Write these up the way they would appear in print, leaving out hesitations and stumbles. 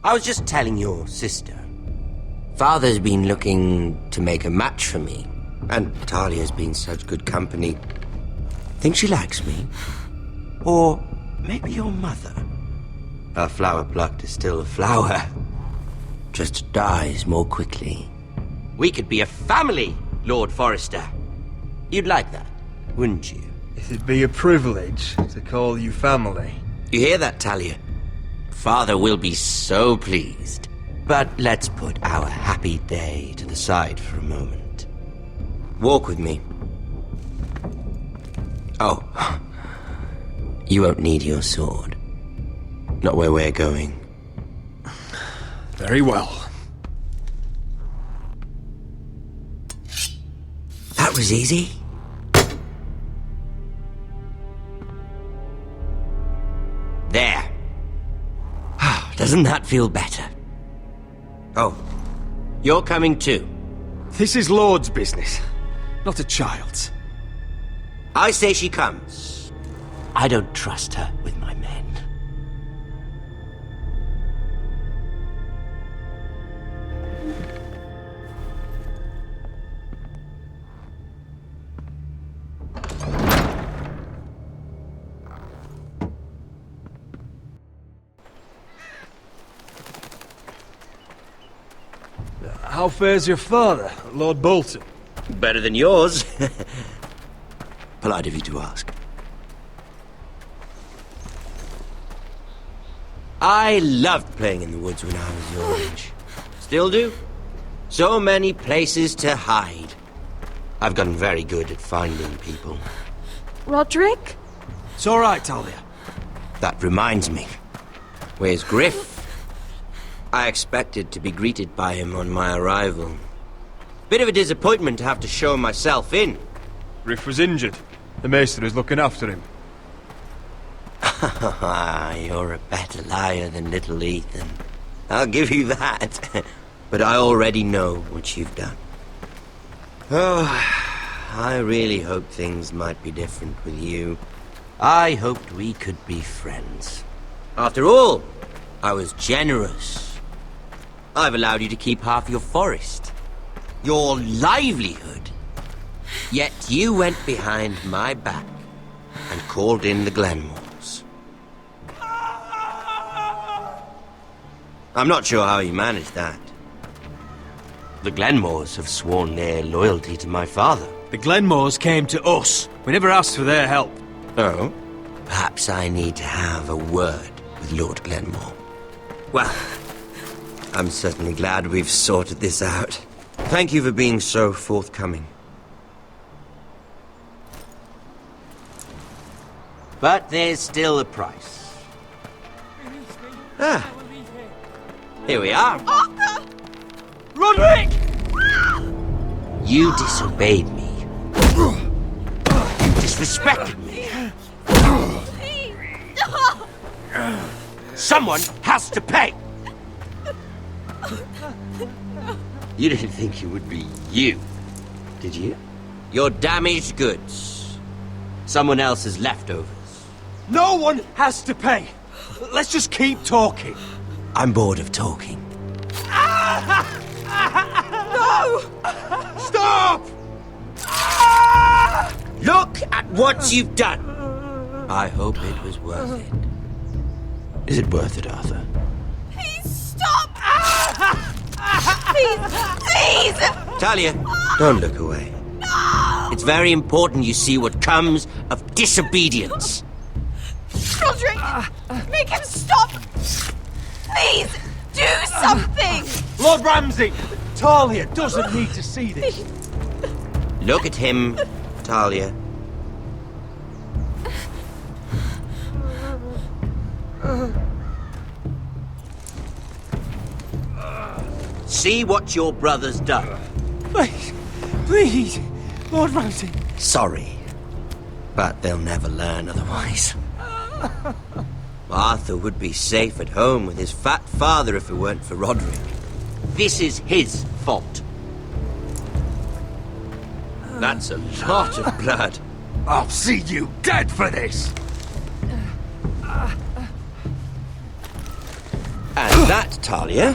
I was just telling your sister. Father's been looking to make a match for me, and Talia's been such good company. Think she likes me? Or maybe your mother? A flower plucked is still a flower. Just dies more quickly. We could be a family, Lord Forrester. You'd like that, wouldn't you? It'd be a privilege to call you family. You hear that, Talia? Father will be so pleased. But let's put our happy day to the side for a moment. Walk with me. Oh. You won't need your sword. Not where we're going. Very well. That was easy. There. Doesn't that feel better? Oh, you're coming too. This is Lord's business, not a child's. I say she comes. I don't trust her with my men. How fares your father, Lord Bolton? Better than yours. Polite of you to ask. I loved playing in the woods when I was your age. Still do. So many places to hide. I've gotten very good at finding people. Rodrik? It's all right, Talia. That reminds me. Where's Griff? I expected to be greeted by him on my arrival. Bit of a disappointment to have to show myself in. Griff was injured. The maester is looking after him. You're a better liar than little Ethan. I'll give you that. But I already know what you've done. Oh, I really hoped things might be different with you. I hoped we could be friends. After all, I was generous. I've allowed you to keep half your forest. Your livelihood. Yet you went behind my back and called in the Glenmores. I'm not sure how you managed that. The Glenmores have sworn their loyalty to my father. The Glenmores came to us. We never asked for their help. Oh? Perhaps I need to have a word with Lord Glenmore. Well, I'm certainly glad we've sorted this out. Thank you for being so forthcoming. But there's still a price. Ah. Here we are. Arthur! Rodrik! You disobeyed me. You disrespected me. Please! Someone has to pay! You didn't think it would be you, did you? Your damaged goods. Someone else's leftovers. No one has to pay. Let's just keep talking. I'm bored of talking. No! Stop! Look at what you've done! I hope it was worth it. Is it worth it, Arthur? Please stop! Please! Please! Talia, don't look away. No! It's very important you see what comes of disobedience. Rodrik! Make him stop! Please! Do something! Lord Ramsay! Talia doesn't need to see this. Look at him, Talia. See what your brother's done. Please, please, Lord Ramsay. Sorry, but they'll never learn otherwise. Arthur would be safe at home with his fat father if it weren't for Rodrik. This is his fault. That's a lot of blood. I'll see you dead for this. And that, Talia,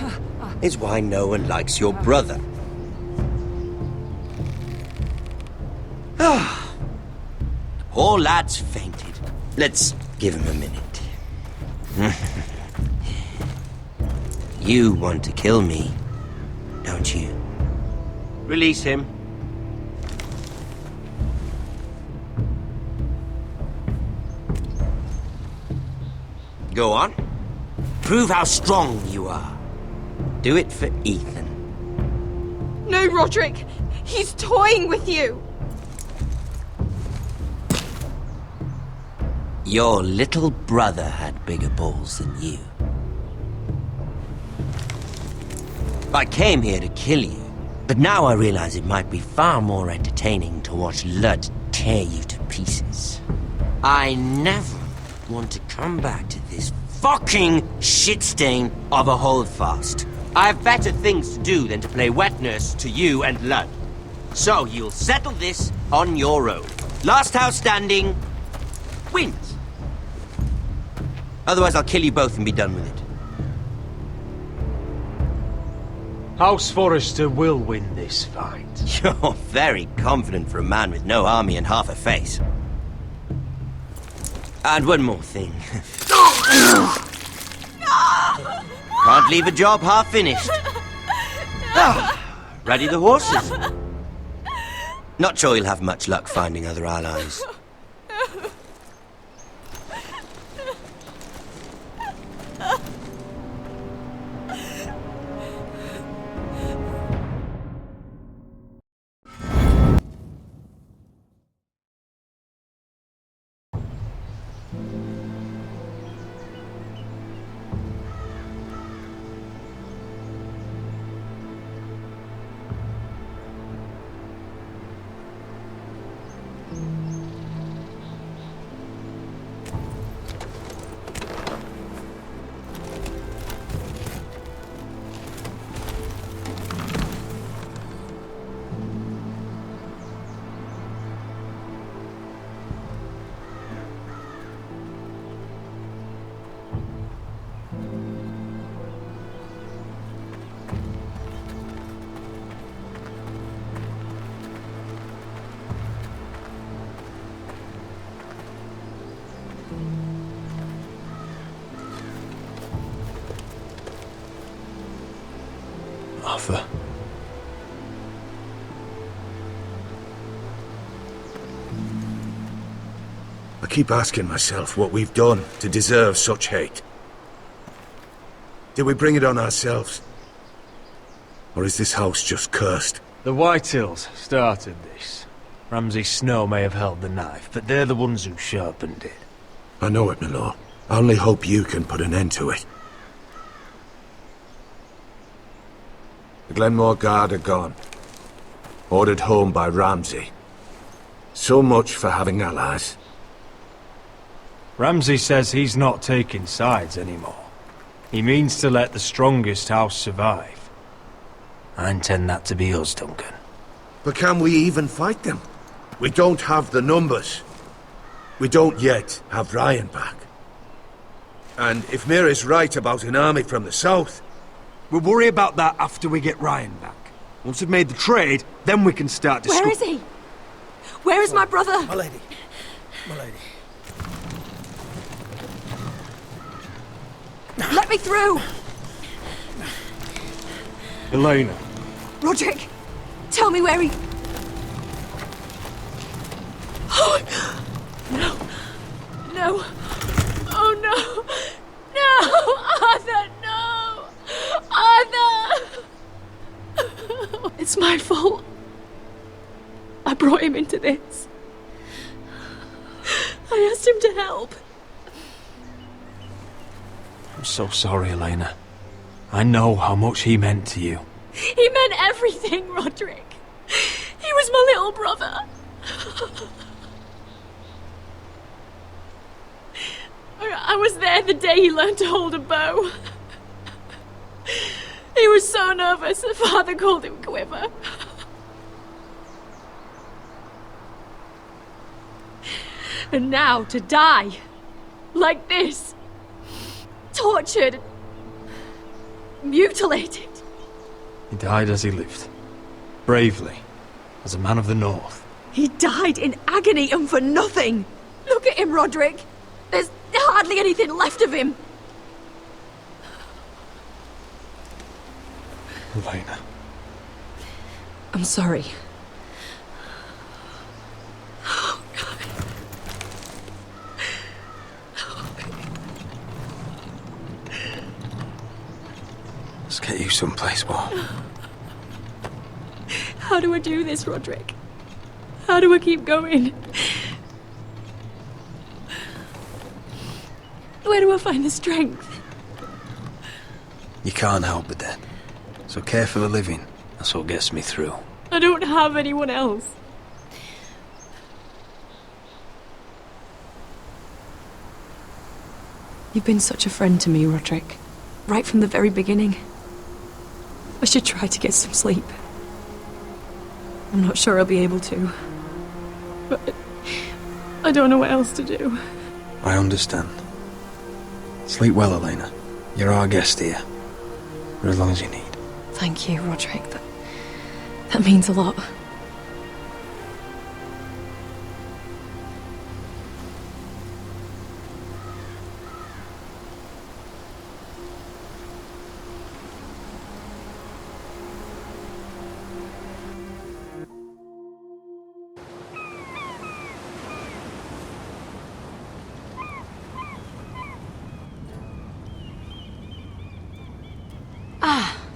is why no one likes your brother. The poor lad's fainted. Let's give him a minute. You want to kill me, don't you? Release him. Go on. Prove how strong you are. Do it for Ethan. No, Rodrik! He's toying with you! Your little brother had bigger balls than you. I came here to kill you, but now I realize it might be far more entertaining to watch Lud tear you to pieces. I never want to come back to this fucking shit stain of a holdfast. I have better things to do than to play wet nurse to you and Lud. So you'll settle this on your own. Last house standing wins. Otherwise I'll kill you both and be done with it. House Forrester will win this fight. You're very confident for a man with no army and half a face. And one more thing. Can't leave a job half finished. Ready the horses? Not sure you'll have much luck finding other allies. Arthur. I keep asking myself what we've done to deserve such hate. Did we bring it on ourselves? Or is this house just cursed? The Whitehills started this. Ramsay Snow may have held the knife, but they're the ones who sharpened it. I know it, my lord. I only hope you can put an end to it. The Glenmore Guard are gone. Ordered home by Ramsay. So much for having allies. Ramsay says he's not taking sides anymore. He means to let the strongest house survive. I intend that to be us, Duncan. But can we even fight them? We don't have the numbers. We don't yet have Ryan back. And if Mira's right about an army from the south... We'll worry about that after we get Ryan back. Once we've made the trade, then we can start discussing. Where is he? Where is my brother? My lady. My lady. Let me through! Elena. Rodrik! Tell me where he... Oh! No! No! Oh no! No! Arthur, no! Arthur! It's my fault. I brought him into this. I asked him to help. I'm so sorry, Elena. I know how much he meant to you. He meant everything, Rodrik. He was my little brother. I was there the day he learned to hold a bow. He was so nervous that Father called him Quiver. And now to die. Like this. Tortured. mutilated. He died as he lived. Bravely. As a man of the North. He died in agony and for nothing. Look at him, Rodrik. There's hardly anything left of him. Elena. I'm sorry. Let's get you someplace warm. How do I do this, Rodrik? How do I keep going? Where do I find the strength? You can't help the dead. So care for the living. That's what gets me through. I don't have anyone else. You've been such a friend to me, Rodrik. Right from the very beginning. I should try to get some sleep. I'm not sure I'll be able to. But I don't know what else to do. I understand. Sleep well, Elena. You're our guest here. For as long as you need. Thank you, Rodrik. That means a lot.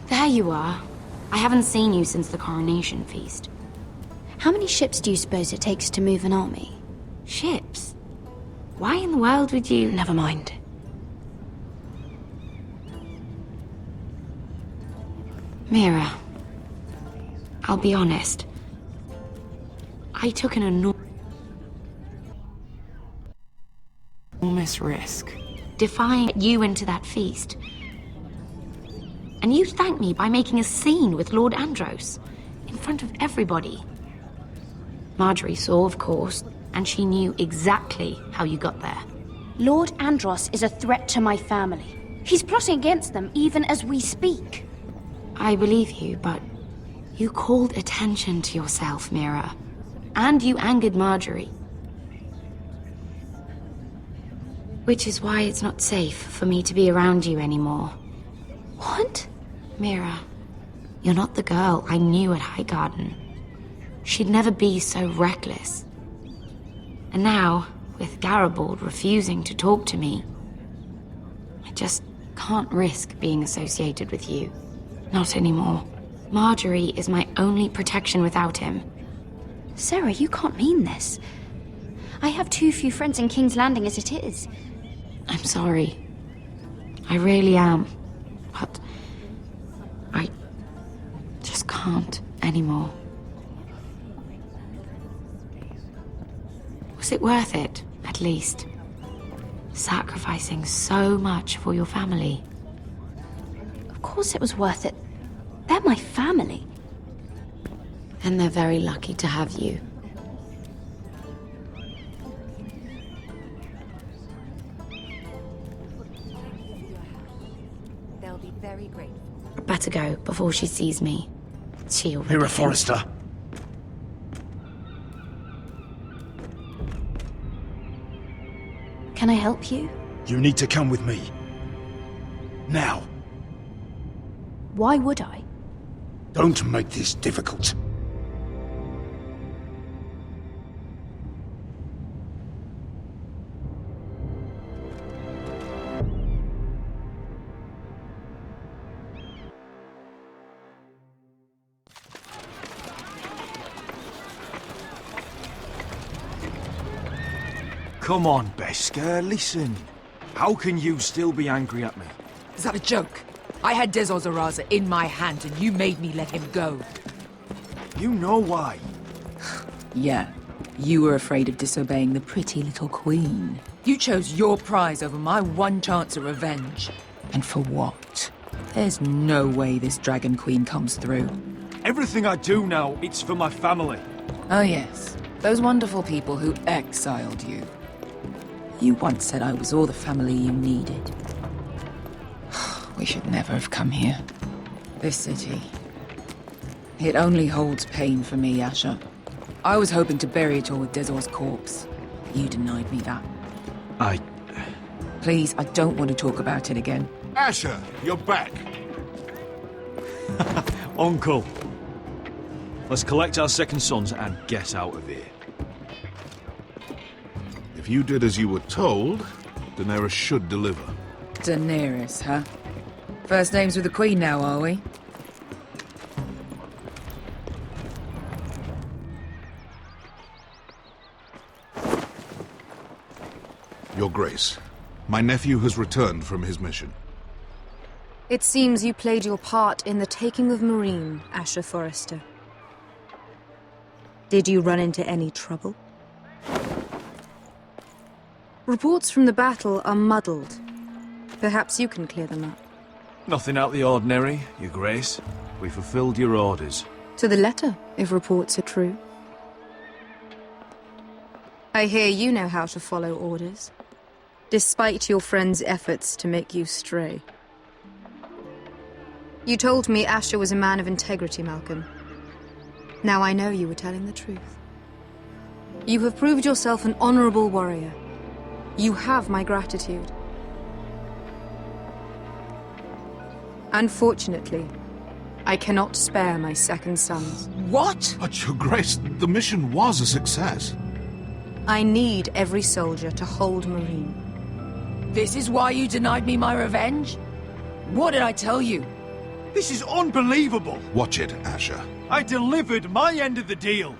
There you are. I haven't seen you since the coronation feast. How many ships do you suppose it takes to move an army? Ships? Why in the world would you... Never mind. Mira, I'll be honest. I took an enormous risk, defying you into that feast. And you thanked me by making a scene with Lord Andros, in front of everybody. Marjorie saw, of course, and she knew exactly how you got there. Lord Andros is a threat to my family. He's plotting against them even as we speak. I believe you, but you called attention to yourself, Mira. And you angered Marjorie. Which is why it's not safe for me to be around you anymore. What? Mira, you're not the girl I knew at Highgarden. She'd never be so reckless. And now, with Garibald refusing to talk to me, I just can't risk being associated with you. Not anymore. Marjorie is my only protection without him. Sarah, you can't mean this. I have too few friends in King's Landing as it is. I'm sorry. I really am. But I just can't anymore. Was it worth it, at least? Sacrificing so much for your family? Of course it was worth it. They're my family. And they're very lucky to have you. They'll be very grateful. Better go before she sees me. She already Mira, thinks- Forrester. Can I help you? You need to come with me. Now. Why would I? Don't make this difficult. Come on, Beskar, listen. How can you still be angry at me? Is that a joke? I had Des Ozaraza in my hand and you made me let him go. You know why. Yeah, you were afraid of disobeying the pretty little queen. You chose your prize over my one chance of revenge. And for what? There's no way this Dragon Queen comes through. Everything I do now, it's for my family. Oh yes, those wonderful people who exiled you. You once said I was all the family you needed. We should never have come here. This city. It only holds pain for me, Asher. I was hoping to bury it all with Dezor's corpse. You denied me that. Please, I don't want to talk about it again. Asher, you're back. Uncle. Let's collect our second sons and get out of here. If you did as you were told, Daenerys should deliver. Daenerys, huh? First names with the Queen now, are we? Your Grace, my nephew has returned from his mission. It seems you played your part in the taking of Meereen, Asher Forrester. Did you run into any trouble? Reports from the battle are muddled. Perhaps you can clear them up. Nothing out of the ordinary, Your Grace. We fulfilled your orders. To the letter, if reports are true. I hear you know how to follow orders, despite your friend's efforts to make you stray. You told me Asher was a man of integrity, Malcolm. Now I know you were telling the truth. You have proved yourself an honorable warrior. You have my gratitude. Unfortunately, I cannot spare my second sons. What? But, Your Grace, the mission was a success. I need every soldier to hold Meereen. This is why you denied me my revenge? What did I tell you? This is unbelievable! Watch it, Asher. I delivered my end of the deal!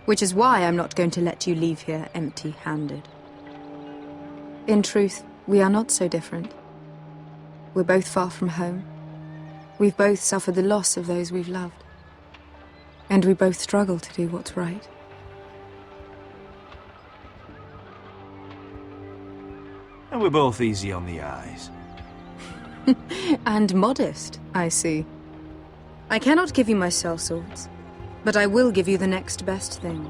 Which is why I'm not going to let you leave here empty-handed. In truth, we are not so different. We're both far from home. We've both suffered the loss of those we've loved. And we both struggle to do what's right. And we're both easy on the eyes. And modest, I see. I cannot give you my sellswords, but I will give you the next best thing.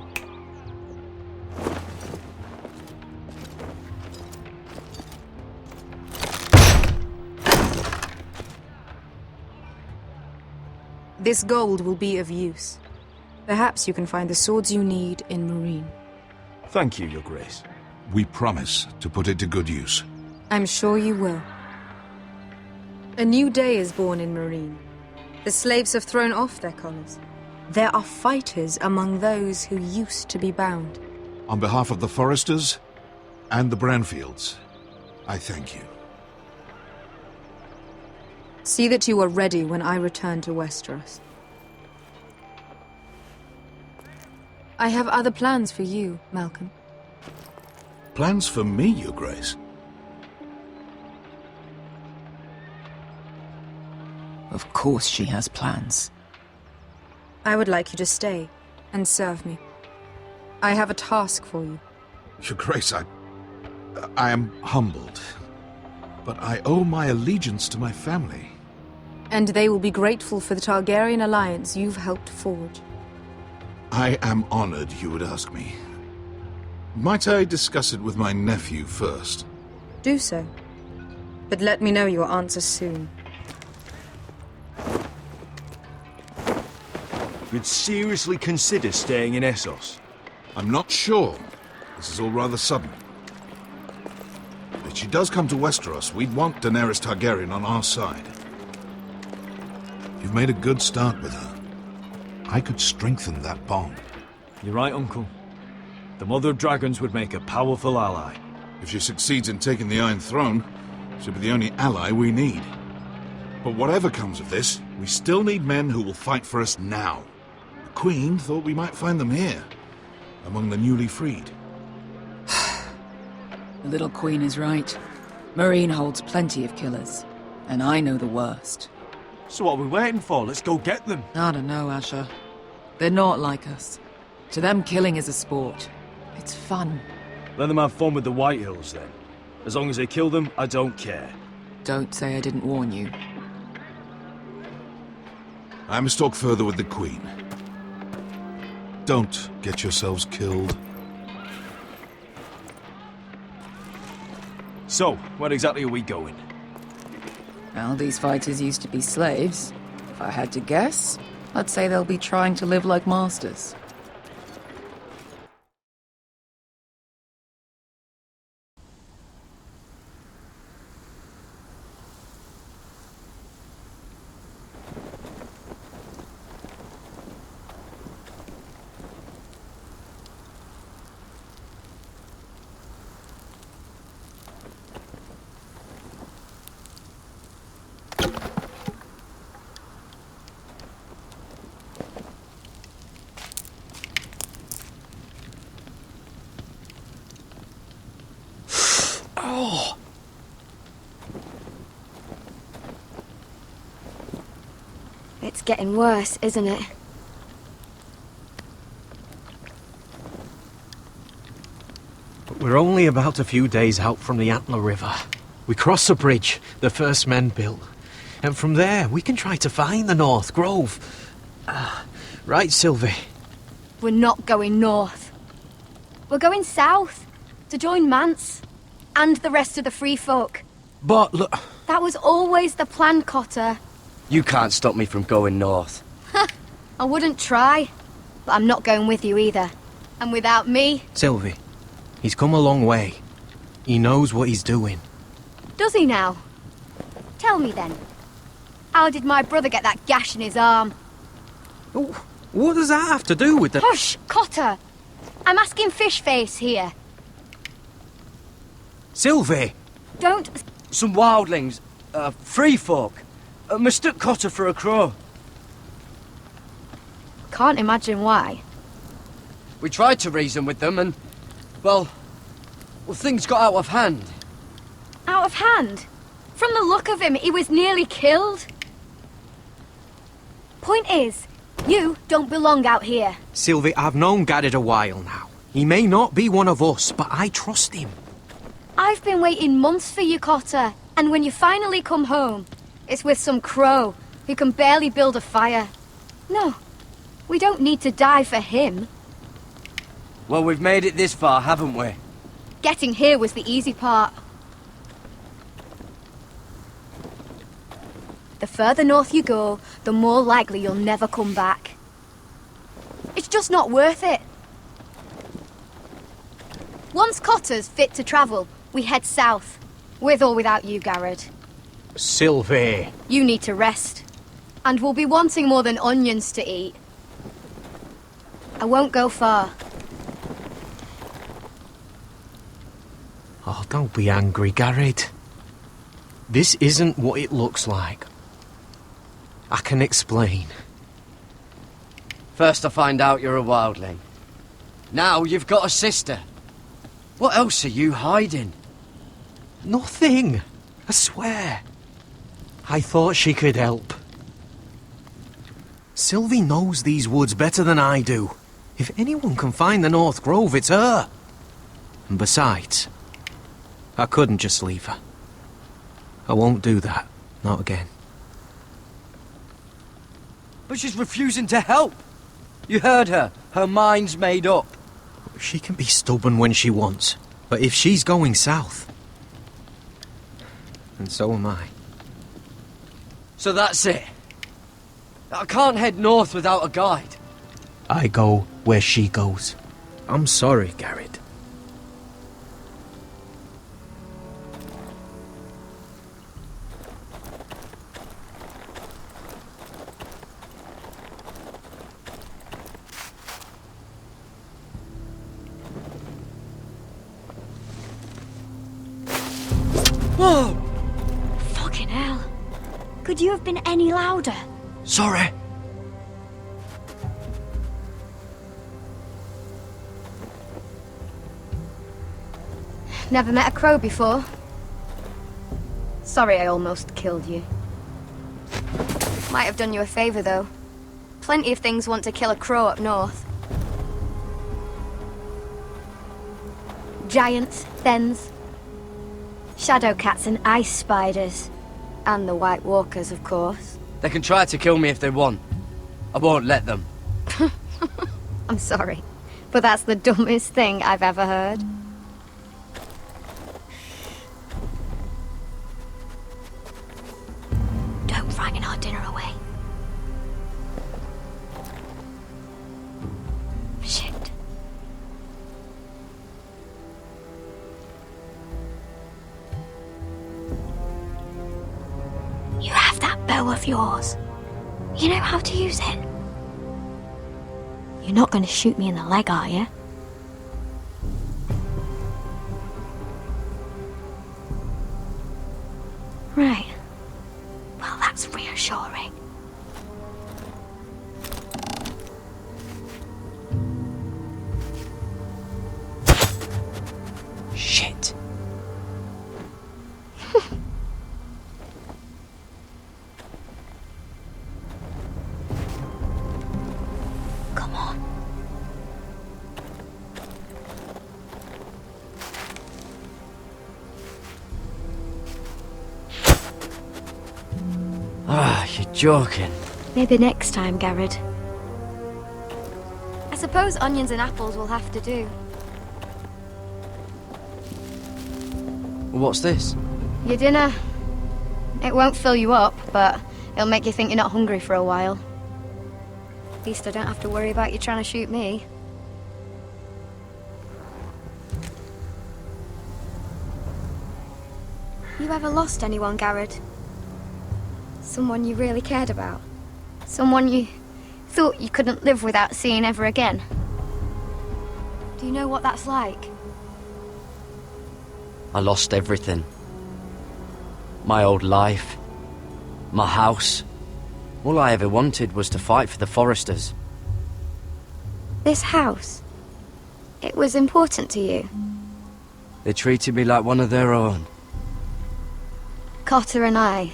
This gold will be of use. Perhaps you can find the swords you need in Meereen. Thank you, Your Grace. We promise to put it to good use. I'm sure you will. A new day is born in Meereen. The slaves have thrown off their collars. There are fighters among those who used to be bound. On behalf of the Forresters and the Branfields, I thank you. See that you are ready when I return to Westeros. I have other plans for you, Malcolm. Plans for me, Your Grace? Of course she has plans. I would like you to stay and serve me. I have a task for you. Your Grace, I am humbled. But I owe my allegiance to my family. And they will be grateful for the Targaryen alliance you've helped forge. I am honored you would ask me. Might I discuss it with my nephew first? Do so. But let me know your answer soon. You'd seriously consider staying in Essos? I'm not sure. This is all rather sudden. If she does come to Westeros, we'd want Daenerys Targaryen on our side. You've made a good start with her. I could strengthen that bond. You're right, Uncle. The Mother of Dragons would make a powerful ally. If she succeeds in taking the Iron Throne, she'll be the only ally we need. But whatever comes of this, we still need men who will fight for us now. The Queen thought we might find them here, among the newly freed. The little Queen is right. Meereen holds plenty of killers, and I know the worst. So what are we waiting for? Let's go get them. I don't know, Asher. They're not like us. To them, killing is a sport. It's fun. Let them have fun with the White Hills, then. As long as they kill them, I don't care. Don't say I didn't warn you. I must talk further with the Queen. Don't get yourselves killed. So, where exactly are we going? Well, these fighters used to be slaves. If I had to guess, I'd say they'll be trying to live like masters. It's getting worse, isn't it? But we're only about a few days out from the Antler River. We cross a bridge the first men built, and from there we can try to find the North Grove. Right, Sylvie? We're not going north. We're going south to join Mance and the rest of the Free Folk. But look... That was always the plan, Cotter. You can't stop me from going north. I wouldn't try, but I'm not going with you either. And without me... Sylvie, he's come a long way. He knows what he's doing. Does he now? Tell me then. How did my brother get that gash in his arm? Oh, what does that have to do with the... Hush, Cotter! I'm asking Fishface here. Sylvie! Don't... Some wildlings, free folk, mistook Cotter for a crow. Can't imagine why. We tried to reason with them and, well, things got out of hand. Out of hand? From the look of him, he was nearly killed. Point is, you don't belong out here. Sylvie, I've known Gared a while now. He may not be one of us, but I trust him. I've been waiting months for you, Cotter, and when you finally come home, it's with some crow who can barely build a fire. No, we don't need to die for him. Well, we've made it this far, haven't we? Getting here was the easy part. The further north you go, the more likely you'll never come back. It's just not worth it. Once Cotter's fit to travel, we head south. With or without you, Gared. Sylvie. You need to rest. And we'll be wanting more than onions to eat. I won't go far. Oh, don't be angry, Gared. This isn't what it looks like. I can explain. First I find out you're a wildling. Now you've got a sister. What else are you hiding? Nothing. I swear. I thought she could help. Sylvie knows these woods better than I do. If anyone can find the North Grove, it's her. And besides, I couldn't just leave her. I won't do that. Not again. But she's refusing to help. You heard her. Her mind's made up. She can be stubborn when she wants. But if she's going south... And so am I. So that's it. I can't head north without a guide. I go where she goes. I'm sorry, Gared. Whoa! Fucking hell. Could you have been any louder? Sorry. Never met a crow before. Sorry I almost killed you. Might have done you a favour, though. Plenty of things want to kill a crow up north. Giants, thens, shadow cats and ice spiders. And the White Walkers, of course. They can try to kill me if they want. I won't let them. I'm sorry, but that's the dumbest thing I've ever heard. her away. Shit. You have that bow of yours. You know how to use it. You're not going to shoot me in the leg, are you? Right. Well, that's reassuring. Shit. Come on. Ah, you're joking. Maybe next time, Gared. I suppose onions and apples will have to do. What's this? Your dinner. It won't fill you up, but it'll make you think you're not hungry for a while. At least I don't have to worry about you trying to shoot me. You ever lost anyone, Gared? Someone you really cared about? Someone you thought you couldn't live without seeing ever again? Do you know what that's like? I lost everything. My old life. My house. All I ever wanted was to fight for the Forresters. This house, it was important to you. They treated me like one of their own. Cotter and I,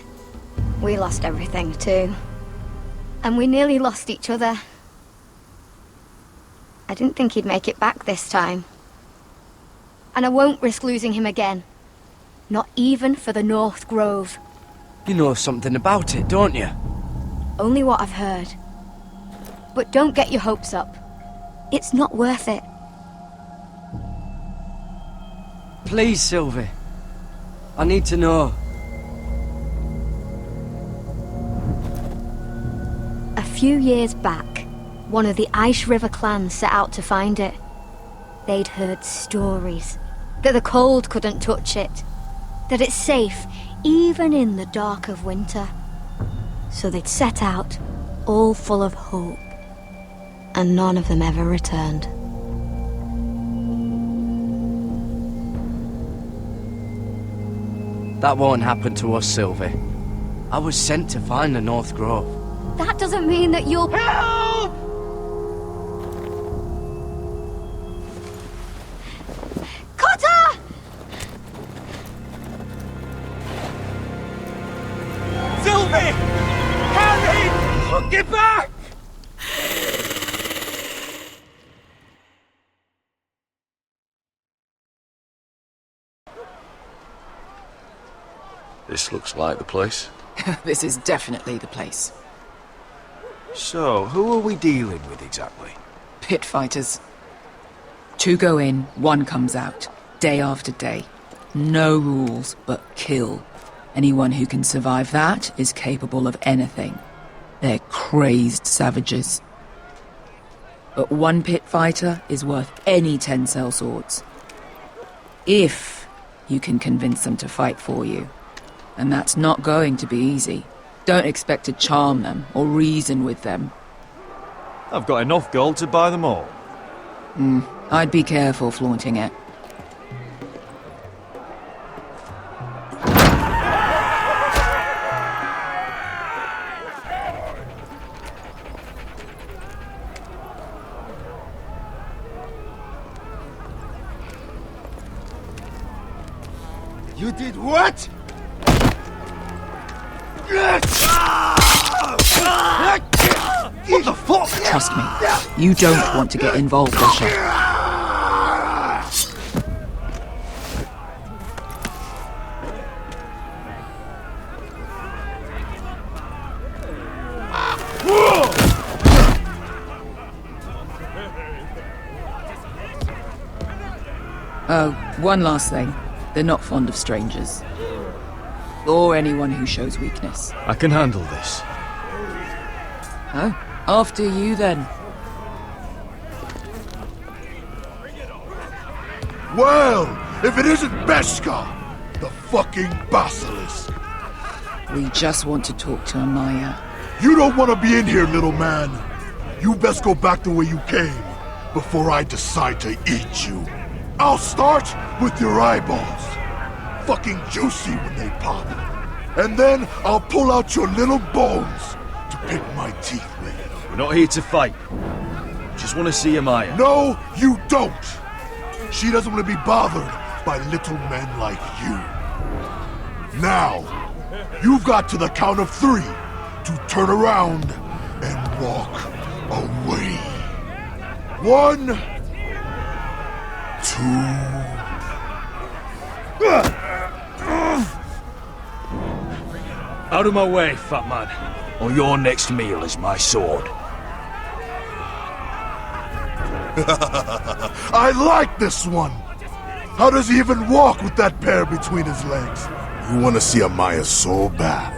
we lost everything too. And we nearly lost each other. I didn't think he'd make it back this time. And I won't risk losing him again. Not even for the North Grove. You know something about it, don't you? Only what I've heard. But don't get your hopes up. It's not worth it. Please, Sylvie. I need to know. A few years back, one of the Ice River clans set out to find it. They'd heard stories that the cold couldn't touch it, that it's safe even in the dark of winter. So they'd set out, all full of hope, and none of them ever returned. That won't happen to us, Sylvie. I was sent to find the North Grove. That doesn't mean that you'll... Help! Cotter! Sylvie! Harry! Get back! This looks like the place. This is definitely the place. So, who are we dealing with exactly? Pit fighters. 2 go in, 1 comes out. Day after day. No rules, but kill. Anyone who can survive that is capable of anything. They're crazed savages. But 1 pit fighter is worth any 10 sellswords. If you can convince them to fight for you. And that's not going to be easy. Don't expect to charm them or reason with them. I've got enough gold to buy them all. I'd be careful flaunting it. You did what? What the fuck? Trust me, you don't want to get involved, Russia. Oh, one last thing. They're not fond of strangers. Or anyone who shows weakness. I can handle this. Oh, after you then. Well, if it isn't Beskha, the fucking basilisk. We just want to talk to Amaya. You don't want to be in here, little man. You best go back the way you came, before I decide to eat you. I'll start with your eyeballs. Fucking juicy when they pop. And then I'll pull out your little bones to pick my teeth with. We're not here to fight. Just want to see Amaya. No, you don't. She doesn't want to be bothered by little men like you. Now, you've got to the count of 3 to turn around and walk away. 1, 2... Out of my way, fat man, or your next meal is my sword. I like this one! How does he even walk with that pair between his legs? You want to see Amaya so bad?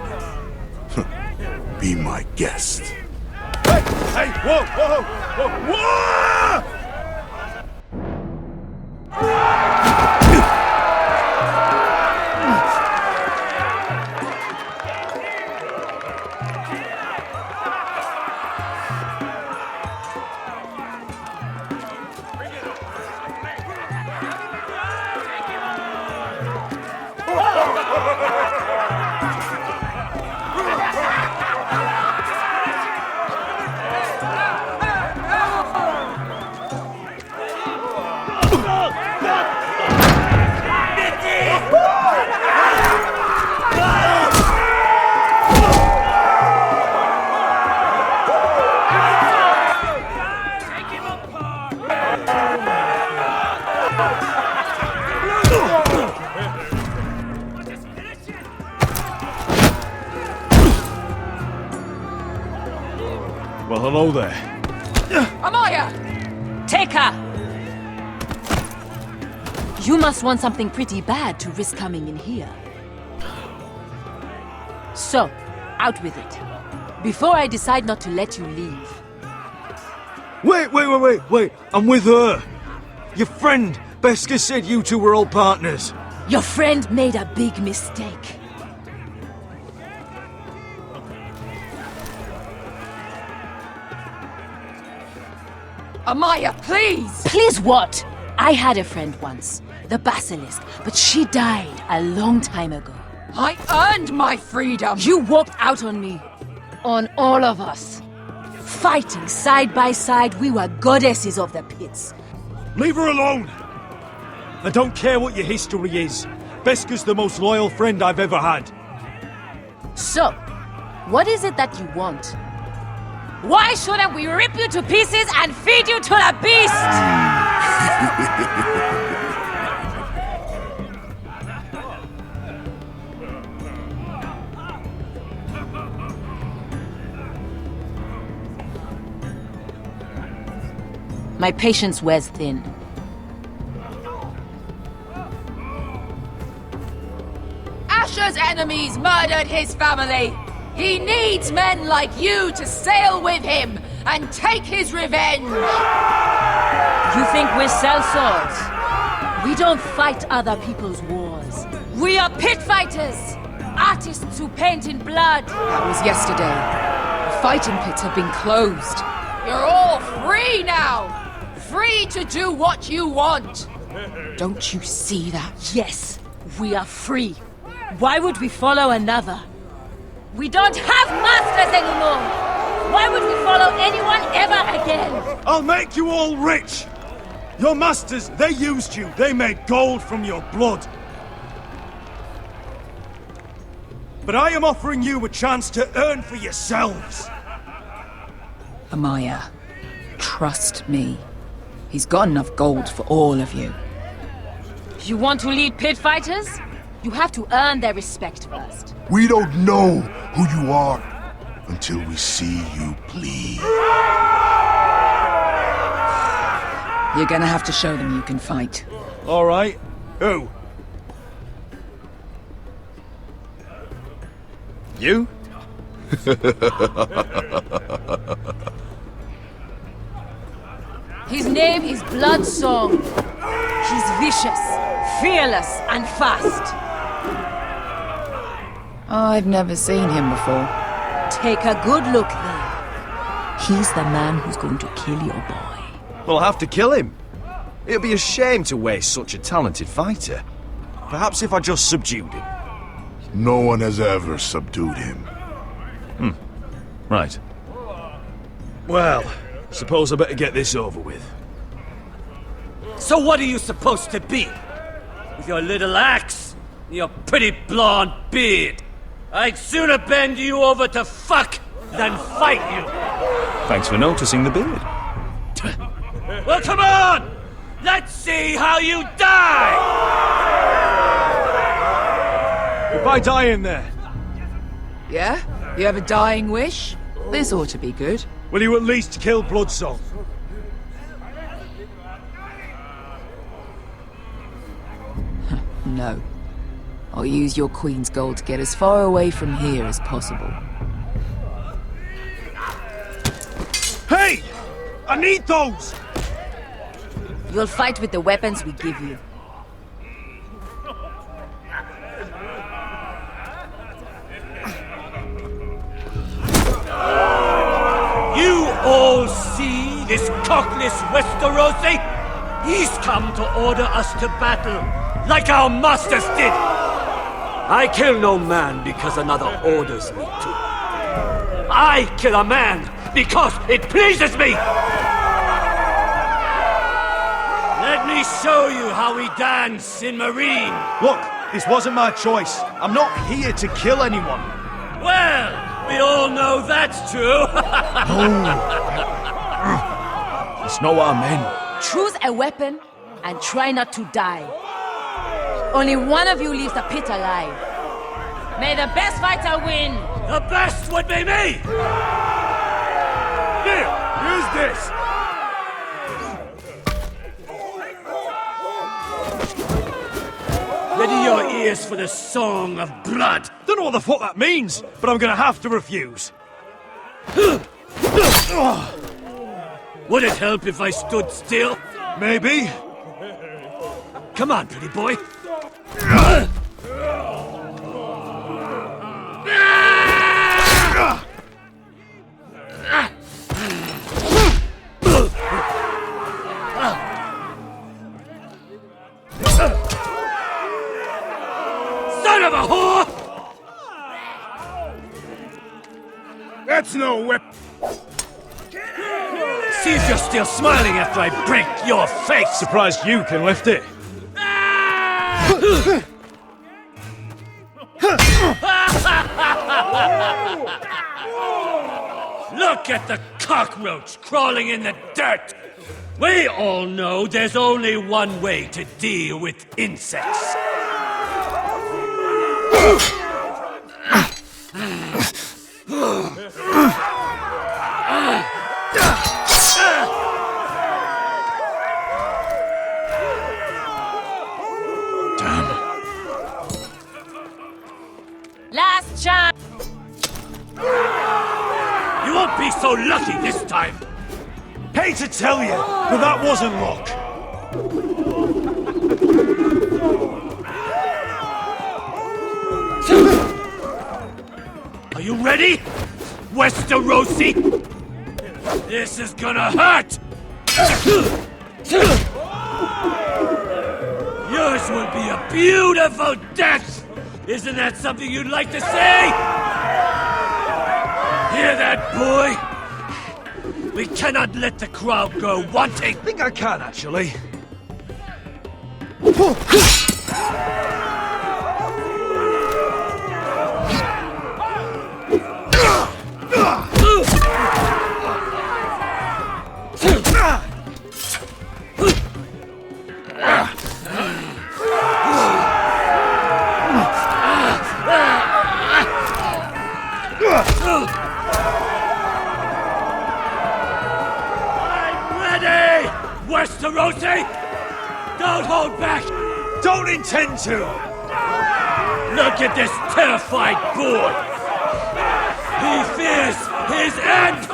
Be my guest. Hey, whoa, whoa, whoa, whoa! Well, hello there. Amaya! Take her! You must want something pretty bad to risk coming in here. So, out with it. Before I decide not to let you leave. Wait, I'm with her. Your friend, Beskha, said you two were all partners. Your friend made a big mistake. Amaya, please! Please what? I had a friend once, the Basilisk, but she died a long time ago. I earned my freedom! You walked out on me. On all of us. Fighting side by side, we were goddesses of the pits. Leave her alone! I don't care what your history is. Beskha's the most loyal friend I've ever had. So, what is it that you want? Why shouldn't we rip you to pieces and feed you to the beast? My patience wears thin. Asher's enemies murdered his family. He needs men like you to sail with him and take his revenge. You think we sell swords? We don't fight other people's wars. We are pit fighters! Artists who paint in blood. That was yesterday. The fighting pits have been closed. You're all free now! Free to do what you want! Don't you see that? Yes, we are free. Why would we follow another? We don't have masters anymore! Why would we follow anyone ever again? I'll make you all rich! Your masters, they used you. They made gold from your blood. But I am offering you a chance to earn for yourselves. Amaya, trust me. He's got enough gold for all of you. You want to lead pit fighters? You have to earn their respect first. We don't know who you are until we see you bleed. You're gonna have to show them you can fight. All right. Who? You? His name is Bloodsong. He's vicious, fearless, and fast. I've never seen him before. Take a good look then. He's the man who's going to kill your boy. We'll have to kill him. It'd be a shame to waste such a talented fighter. Perhaps if I just subdued him. No one has ever subdued him. Right. Well, suppose I better get this over with. So what are you supposed to be? With your little axe and your pretty blonde beard? I'd sooner bend you over to fuck than fight you. Thanks for noticing the beard. Well, come on! Let's see how you die! If I die in there, Yeah? You have a dying wish? This ought to be good. will you at least kill Bloodsong? No. I'll use your queen's gold to get as far away from here as possible. Hey! I need those! You'll fight with the weapons we give you. You all see this cockless Westerosi? He's come to order us to battle, like our masters did. I kill no man because another orders me to. I kill a man because it pleases me! Let me show you how we dance in Meereen. Look, this wasn't my choice. I'm not here to kill anyone. Well, we all know that's true. That's not what I meant. Choose a weapon and try not to die. Only one of you leaves the pit alive. May the best fighter win! The best would be me! Here, use this! Ready your ears for the song of blood. Don't know what the fuck that means, but I'm gonna have to refuse. Would it help if I stood still? Maybe. Come on, pretty boy. Son of a whore! That's no weapon. See if you're still smiling after I break your face! Surprised you can lift it. Look at the cockroach crawling in the dirt! We all know there's only one way to deal with insects. Last chance! You won't be so lucky this time! Hate to tell you, but that wasn't luck. Are you ready, Westerosi? This is gonna hurt! Yours will be a beautiful death! Isn't that something you'd like to say? Hear that, boy? We cannot let the crowd go wanting! I think I can, actually. Westerosi! Don't hold back! Don't intend to! Look at this terrified boy! He his end!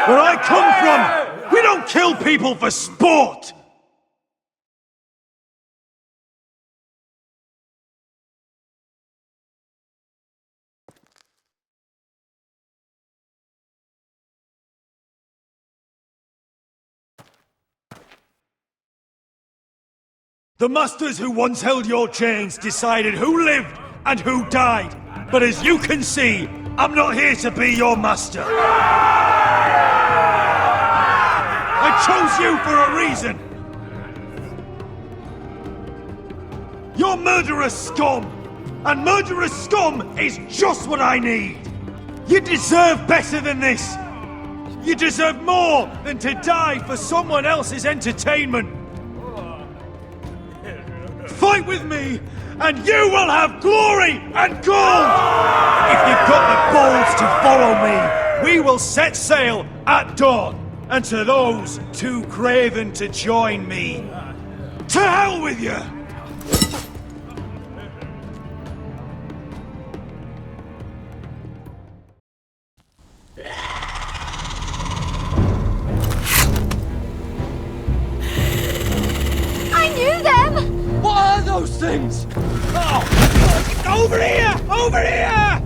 Where I come from, we don't kill people for sport! The masters who once held your chains decided who lived and who died. But as you can see, I'm not here to be your master. I chose you for a reason. You're murderous scum, and murderous scum is just what I need. You deserve better than this. You deserve more than to die for someone else's entertainment. Fight with me, and you will have glory and gold! If you've got the balls to follow me, we will set sail at dawn. And to those too craven to join me, to hell with you! I knew them! What are those things? Oh! Over here! Over here!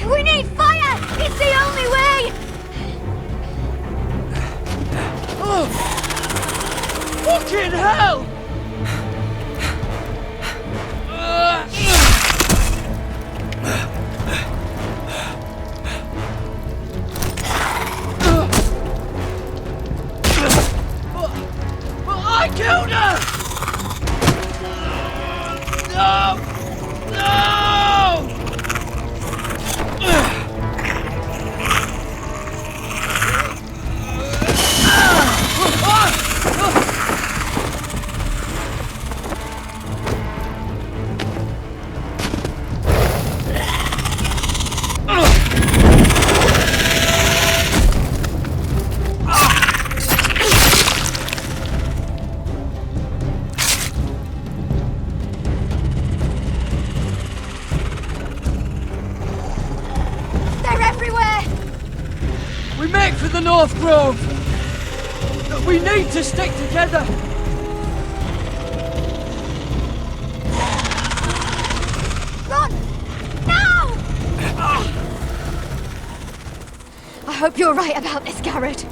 We need fire! It's the only way! Oh! Fucking hell! I killed her! No! No! For the North Grove! We need to stick together! Run! Now! I hope you're right about this, Gared.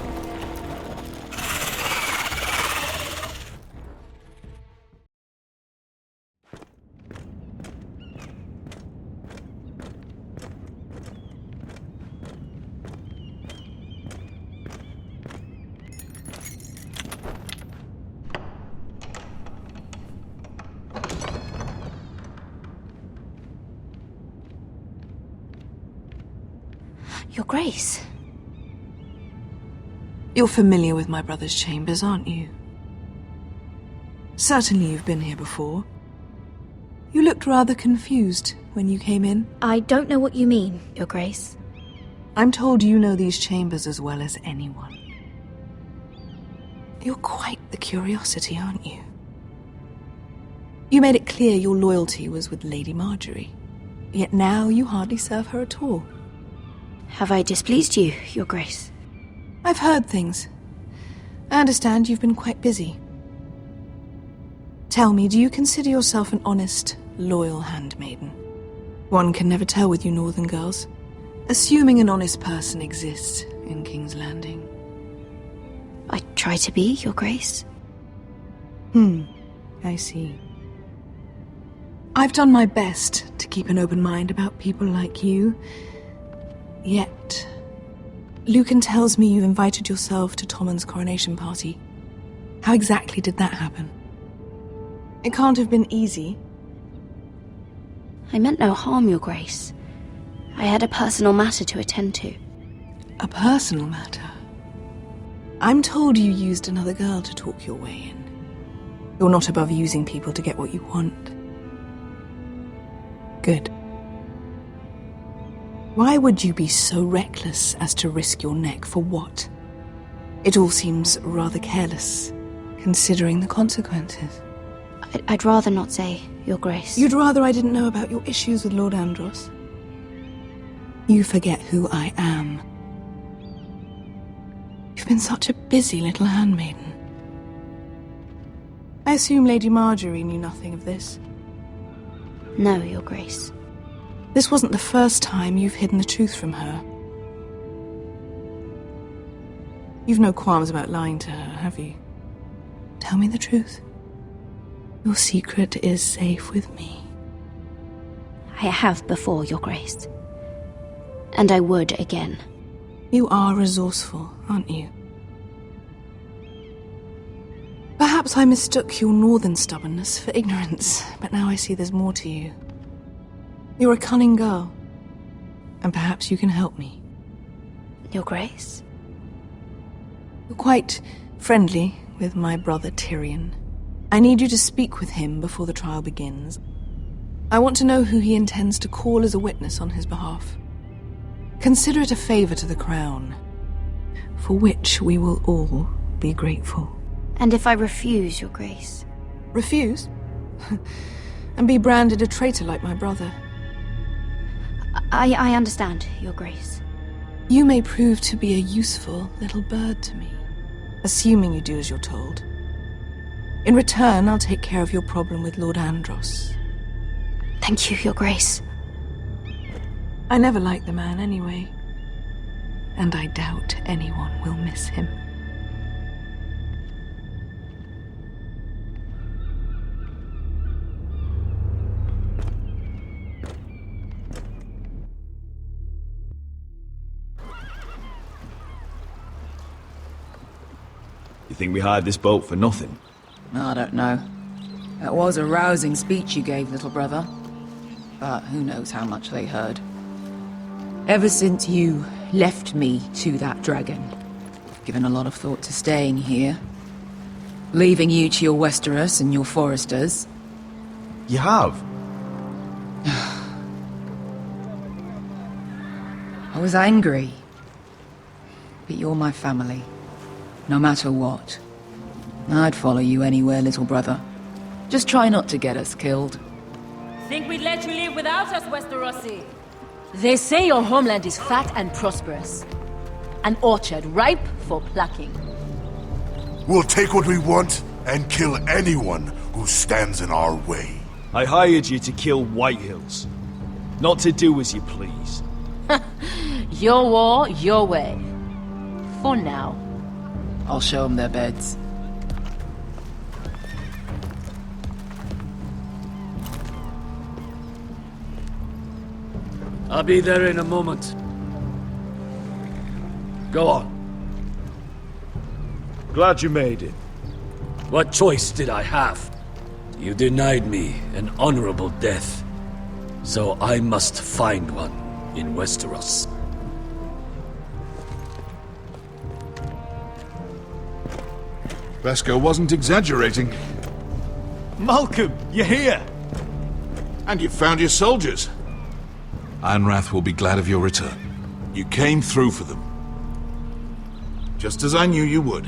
Your Grace. You're familiar with my brother's chambers, aren't you? Certainly you've been here before. You looked rather confused when you came in. I don't know what you mean, Your Grace. I'm told you know these chambers as well as anyone. You're quite the curiosity, aren't you? You made it clear your loyalty was with Lady Marjorie. Yet now you hardly serve her at all. Have I displeased you, Your Grace? I've heard things. I understand you've been quite busy. Tell me, do you consider yourself an honest, loyal handmaiden? One can never tell with you northern girls. Assuming an honest person exists in King's Landing. I try to be, Your Grace. I see. I've done my best to keep an open mind about people like you. Yet, Lucan tells me you invited yourself to Tommen's coronation party. How exactly did that happen? It can't have been easy. I meant no harm, Your Grace. I had a personal matter to attend to. A personal matter? I'm told you used another girl to talk your way in. You're not above using people to get what you want. Good. Why would you be so reckless as to risk your neck for what? It all seems rather careless, considering the consequences. I'd rather not say, Your Grace. You'd rather I didn't know about your issues with Lord Andros? You forget who I am. You've been such a busy little handmaiden. I assume Lady Marjorie knew nothing of this. No, Your Grace. This wasn't the first time you've hidden the truth from her. You've no qualms about lying to her, have you? Tell me the truth. Your secret is safe with me. I have before, Your Grace. And I would again. You are resourceful, aren't you? Perhaps I mistook your northern stubbornness for ignorance, but now I see there's more to you. You're a cunning girl, and perhaps you can help me. Your Grace? You're quite friendly with my brother Tyrion. I need you to speak with him before the trial begins. I want to know who he intends to call as a witness on his behalf. Consider it a favor to the crown, for which we will all be grateful. And if I refuse, Your Grace? Refuse? And be branded a traitor like my brother? I understand, Your Grace. You may prove to be a useful little bird to me, assuming you do as you're told. In return, I'll take care of your problem with Lord Andros. Thank you, Your Grace. I never liked the man anyway, and I doubt anyone will miss him. You think we hired this boat for nothing? I don't know. That was a rousing speech you gave, little brother. But who knows how much they heard. Ever since you left me to that dragon, I've given a lot of thought to staying here. Leaving you to your Westeros and your Forresters. You have? I was angry. But you're my family. No matter what. I'd follow you anywhere, little brother. Just try not to get us killed. Think we'd let you live without us, Westerosi? They say your homeland is fat and prosperous. An orchard ripe for plucking. We'll take what we want and kill anyone who stands in our way. I hired you to kill Whitehills, not to do as you please. Your war, your way. For now. I'll show them their beds. I'll be there in a moment. Go on. Glad you made it. What choice did I have? You denied me an honorable death, so I must find one in Westeros. Beskar wasn't exaggerating. Malcolm, you're here! And you found your soldiers. Ironrath will be glad of your return. You came through for them. Just as I knew you would.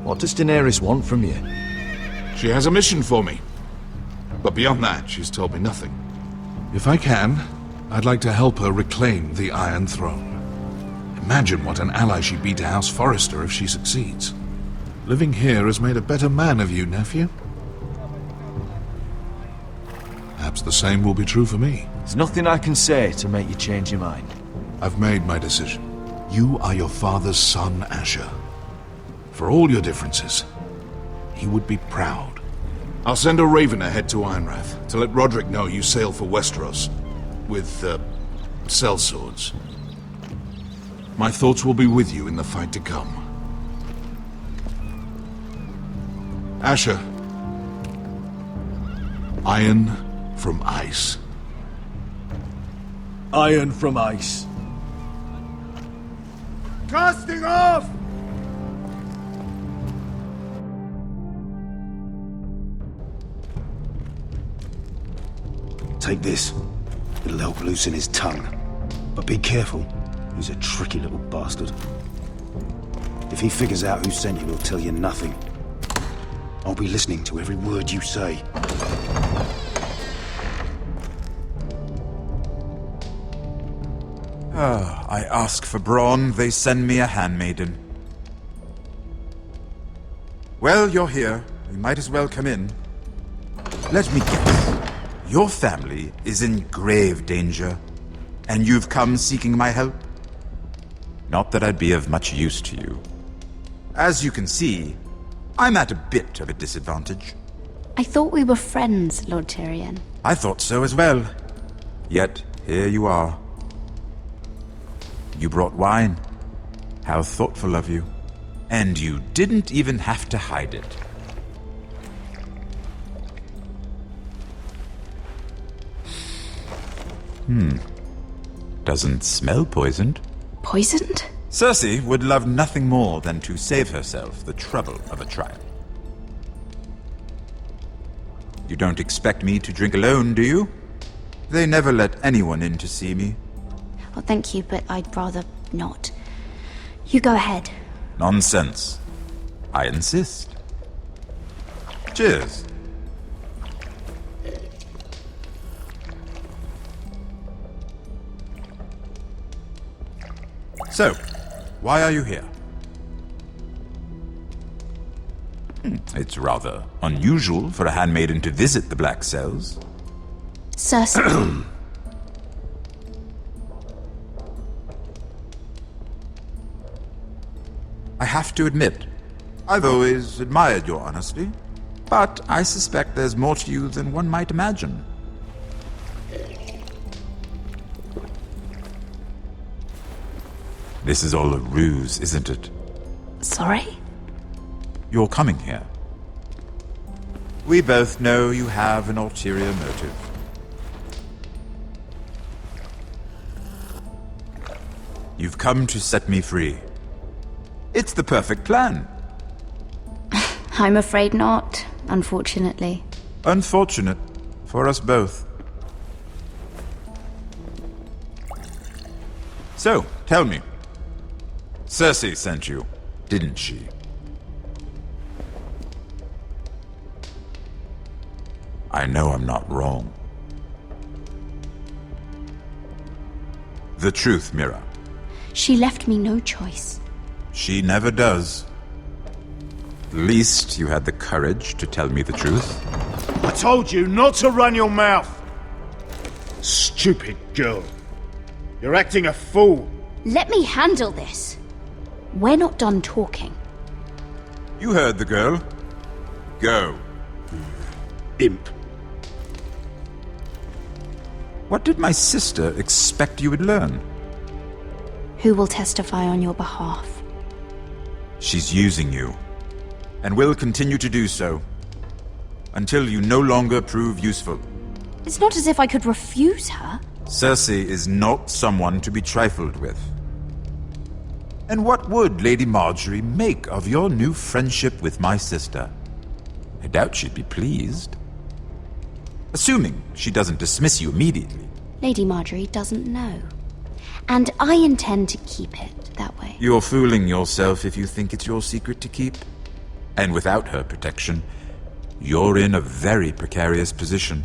What does Daenerys want from you? She has a mission for me. But beyond that, she's told me nothing. If I can, I'd like to help her reclaim the Iron Throne. Imagine what an ally she'd be to House Forrester if she succeeds. Living here has made a better man of you, nephew. Perhaps the same will be true for me. There's nothing I can say to make you change your mind. I've made my decision. You are your father's son, Asher. For all your differences, he would be proud. I'll send a raven ahead to Ironrath to let Rodrik know you sail for Westeros with, sellswords. My thoughts will be with you in the fight to come. Asher. Iron from ice. Iron from ice. Casting off! Take this. It'll help loosen his tongue. But be careful. He's a tricky little bastard. If he figures out who sent you, he'll tell you nothing. I'll be listening to every word you say. I ask for brawn, they send me a handmaiden. Well, you're here. You might as well come in. Let me guess. Your family is in grave danger, and you've come seeking my help? Not that I'd be of much use to you. As you can see, I'm at a bit of a disadvantage. I thought we were friends, Lord Tyrion. I thought so as well. Yet, here you are. You brought wine. How thoughtful of you. And you didn't even have to hide it. Doesn't smell poisoned. Poisoned? Cersei would love nothing more than to save herself the trouble of a trial. You don't expect me to drink alone, do you? They never let anyone in to see me. Well, thank you, but I'd rather not. You go ahead. Nonsense. I insist. Cheers. So, why are you here? It's rather unusual for a handmaiden to visit the Black Cells. Cersei. I have to admit, I've always admired your honesty, but I suspect there's more to you than one might imagine. This is all a ruse, isn't it? Sorry? You're coming here. We both know you have an ulterior motive. You've come to set me free. It's the perfect plan. I'm afraid not, unfortunately. Unfortunate for us both. So, tell me. Cersei sent you, didn't she? I know I'm not wrong. The truth, Mira. She left me no choice. She never does. At least you had the courage to tell me the truth. I told you not to run your mouth! Stupid girl. You're acting a fool. Let me handle this. We're not done talking. You heard the girl. Go. Imp. What did my sister expect you would learn? Who will testify on your behalf? She's using you, and will continue to do so, until you no longer prove useful. It's not as if I could refuse her. Cersei is not someone to be trifled with. And what would Lady Marjorie make of your new friendship with my sister? I doubt she'd be pleased. Assuming she doesn't dismiss you immediately. Lady Marjorie doesn't know. And I intend to keep it that way. You're fooling yourself if you think it's your secret to keep. And without her protection, you're in a very precarious position.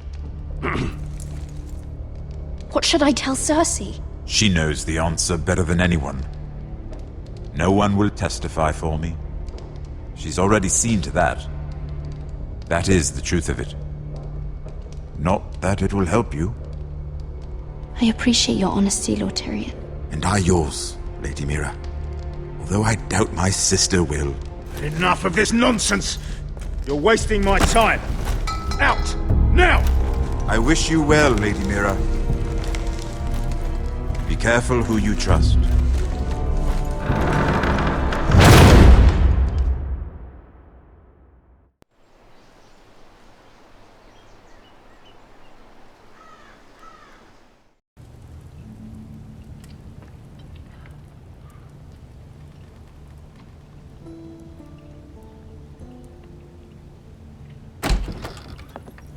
What should I tell Cersei? She knows the answer better than anyone. No one will testify for me. She's already seen to that. That is the truth of it. Not that it will help you. I appreciate your honesty, Lord Tyrion. And I yours, Lady Meera. Although I doubt my sister will. Enough of this nonsense! You're wasting my time! Out! Now! I wish you well, Lady Meera. Be careful who you trust.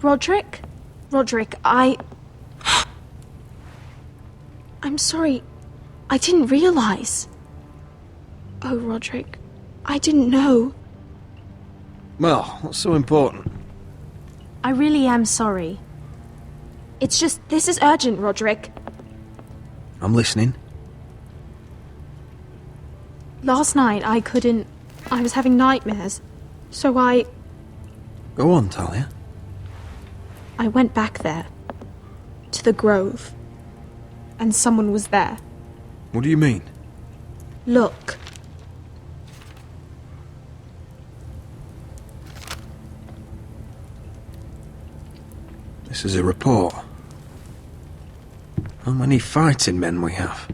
Rodrik? Rodrik, I'm sorry. I didn't realize. Oh, Rodrik, I didn't know. Well, what's so important? I really am sorry. It's just, this is urgent, Rodrik. I'm listening. Last night, I was having nightmares. So I Go on, Talia. went back there. To the grove. And someone was there. What do you mean? Look. This is a report. How many fighting men we have?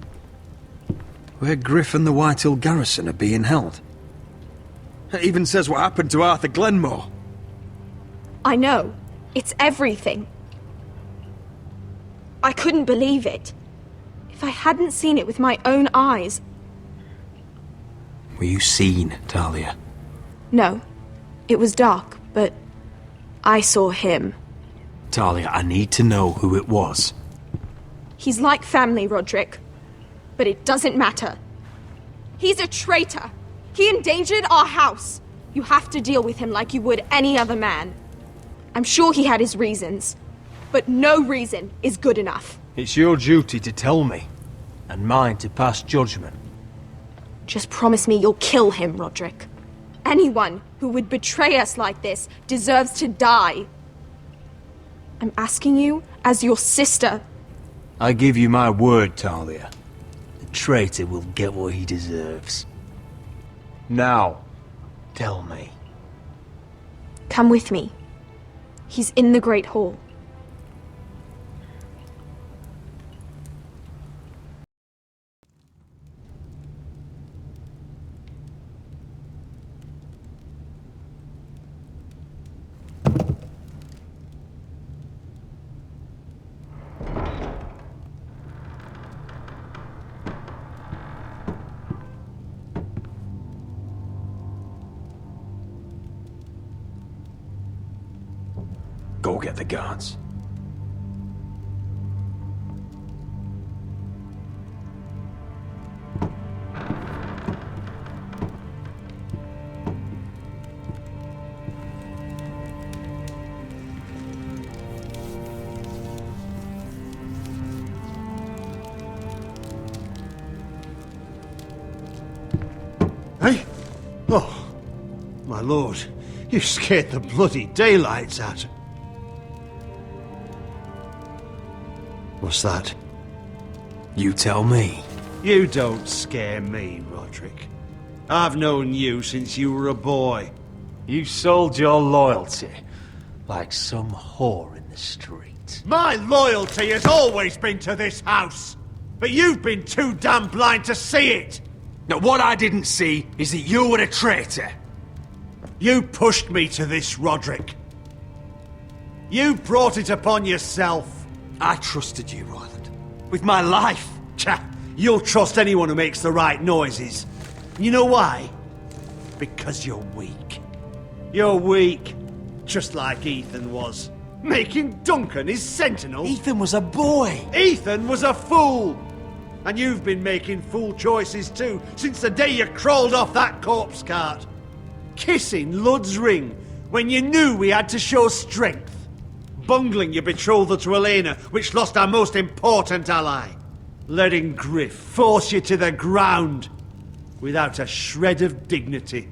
Where Griff and the Whitehill garrison are being held. It even says what happened to Arthur Glenmore. I know. It's everything. I couldn't believe it. If I hadn't seen it with my own eyes... Were you seen, Talia? No. It was dark, but I saw him. Talia, I need to know who it was. He's like family, Rodrik. But it doesn't matter. He's a traitor. He endangered our house. You have to deal with him like you would any other man. I'm sure he had his reasons. But no reason is good enough. It's your duty to tell me, and mine to pass judgment. Just promise me you'll kill him, Rodrik. Anyone who would betray us like this deserves to die. I'm asking you as your sister. I give you my word, Talia. The traitor will get what he deserves. Now, tell me. Come with me. He's in the Great Hall. Go get the guards. Hey? Oh, my lord. You scared the bloody daylights out of... What's that? You tell me. You don't scare me, Rodrik. I've known you since you were a boy. You sold your loyalty like some whore in the street. My loyalty has always been to this house, but you've been too damn blind to see it. Now, what I didn't see is that you were a traitor. You pushed me to this, Rodrik. You brought it upon yourself. I trusted you, Roland. With my life. You'll trust anyone who makes the right noises. You know why? Because you're weak. You're weak. Just like Ethan was. Making Duncan his sentinel. Ethan was a boy. Ethan was a fool. And you've been making fool choices too, since the day you crawled off that corpse cart. Kissing Lud's ring when you knew we had to show strength. Bungling your betrothal to Elena, which lost our most important ally. Letting Griff force you to the ground without a shred of dignity.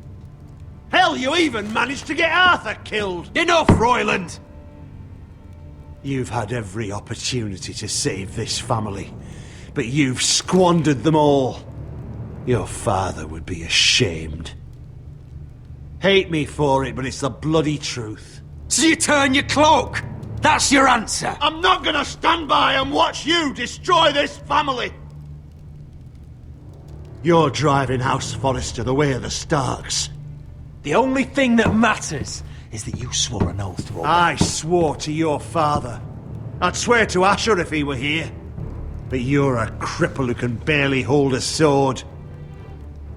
Hell, you even managed to get Arthur killed! Enough, Royland! You've had every opportunity to save this family, but you've squandered them all. Your father would be ashamed. Hate me for it, but it's the bloody truth. So you turn your cloak? That's your answer? I'm not gonna stand by and watch you destroy this family! You're driving House Forrester the way of the Starks. The only thing that matters is that you swore an oath, Robert. I swore to your father. I'd swear to Asher if he were here. But you're a cripple who can barely hold a sword.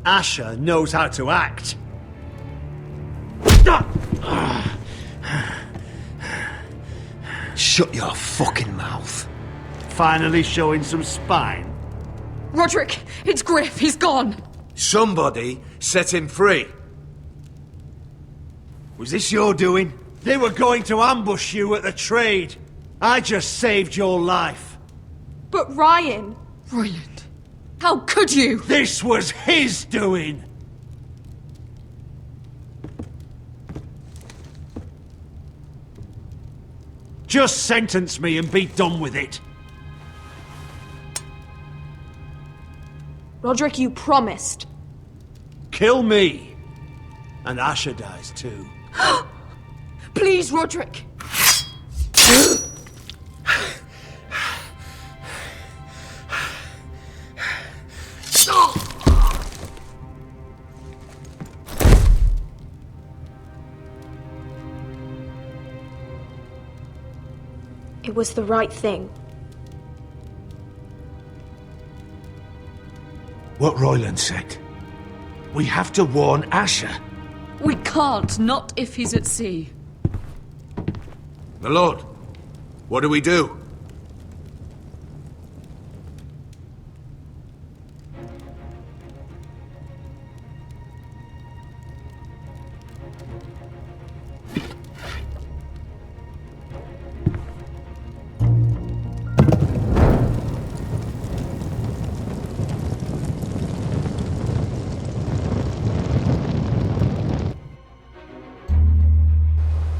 Asher knows how to act. Shut your fucking mouth. Finally showing some spine. Rodrik, it's Griff. He's gone. Somebody set him free. Was this your doing? They were going to ambush you at the trade. I just saved your life. But Ryan... Royland, how could you? This was his doing. Just sentence me and be done with it. Rodrik, you promised. Kill me. And Asher dies too. Please, Rodrik. It was the right thing. What Royland said. We have to warn Asher. We can't, not if he's at sea. My lord, what do we do?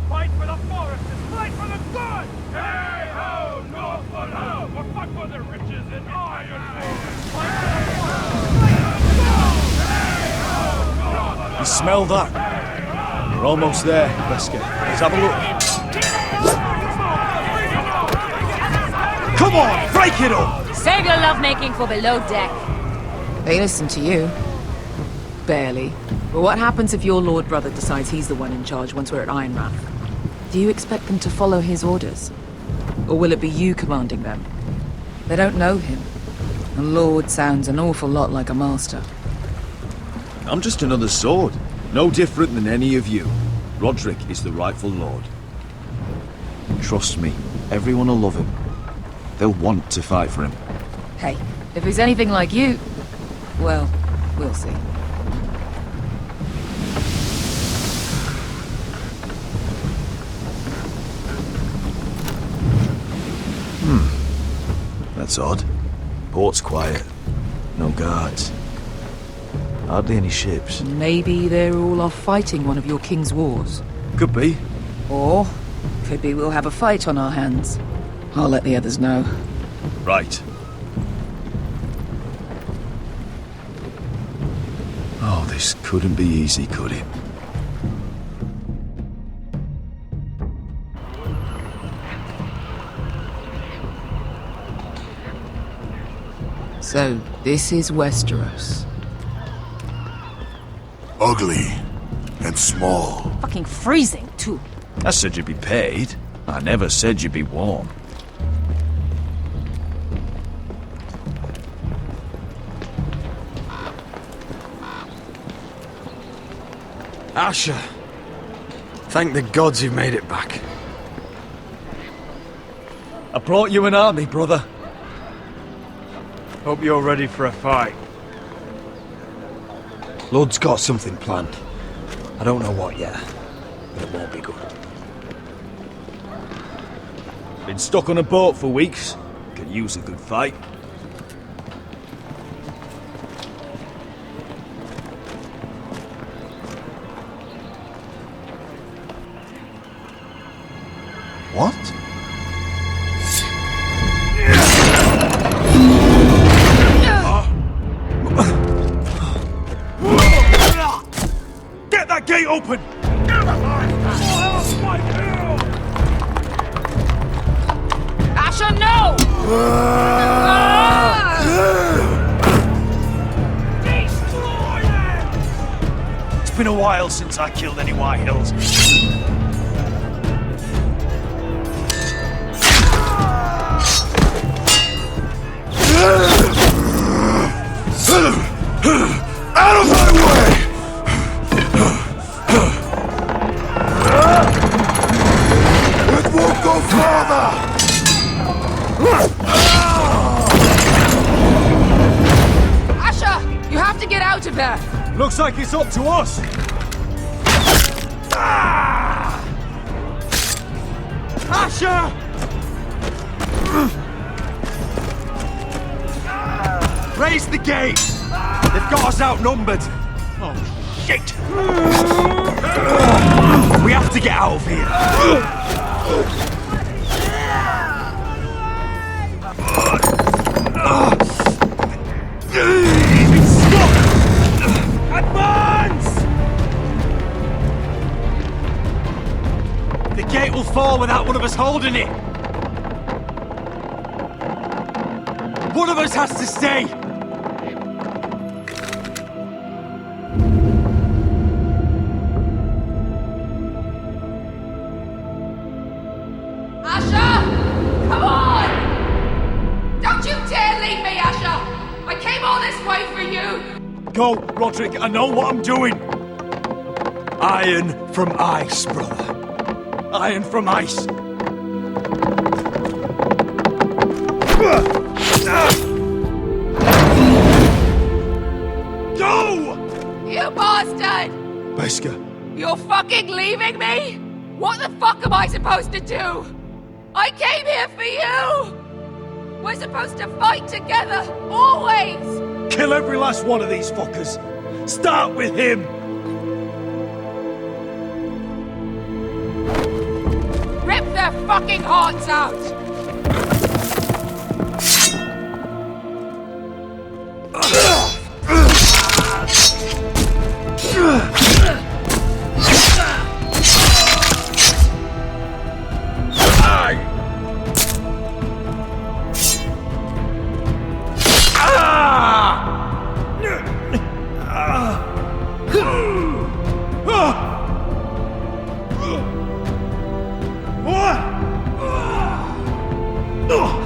Fight for the Foresters! Fight for the good! Hey ho! North for no! Or fight for the riches in Ironrath! You smell that? We're almost there, Wesker. Let's have a look. Come on, break it up! Save your lovemaking for below deck. They listen to you. Barely. But what happens if your lord brother decides he's the one in charge once we're at Ironrath? Do you expect them to follow his orders? Or will it be you commanding them? They don't know him. A lord sounds an awful lot like a master. I'm just another sword. No different than any of you. Rodrik is the rightful lord. Trust me, everyone will love him. They'll want to fight for him. Hey, if he's anything like you, well, we'll see. That's odd. Port's quiet. No guards. Hardly any ships. Maybe they're all off fighting one of your king's wars. Could be. Or, could be we'll have a fight on our hands. I'll let the others know. Right. Oh, this couldn't be easy, could it? So, this is Westeros. Ugly and small. Fucking freezing, too. I said you'd be paid. I never said you'd be warm. Asher. Thank the gods you've made it back. I brought you an army, brother. Hope you're ready for a fight. Lord's got something planned. I don't know what yet, but it won't be good. Been stuck on a boat for weeks. Could use a good fight. What? Get that gate open! Asher, no! It's been a while since I killed any White Hills. Out of my way! It won't go further! Asher, you have to get out of there! Looks like it's up to us! Asher! Raise the gate! They've got us outnumbered! Oh, shit! We have to get out of here! It's stuck! Advance! The gate will fall without one of us holding it! One of us has to stay! Go, Rodrik, I know what I'm doing! Iron from ice, brother. Iron from ice. Go! You bastard! Beskha. You're fucking leaving me? What the fuck am I supposed to do? I came here for you! We're supposed to fight together, always! Kill every last one of these fuckers. Start with him. Rip their fucking hearts out! Ugh!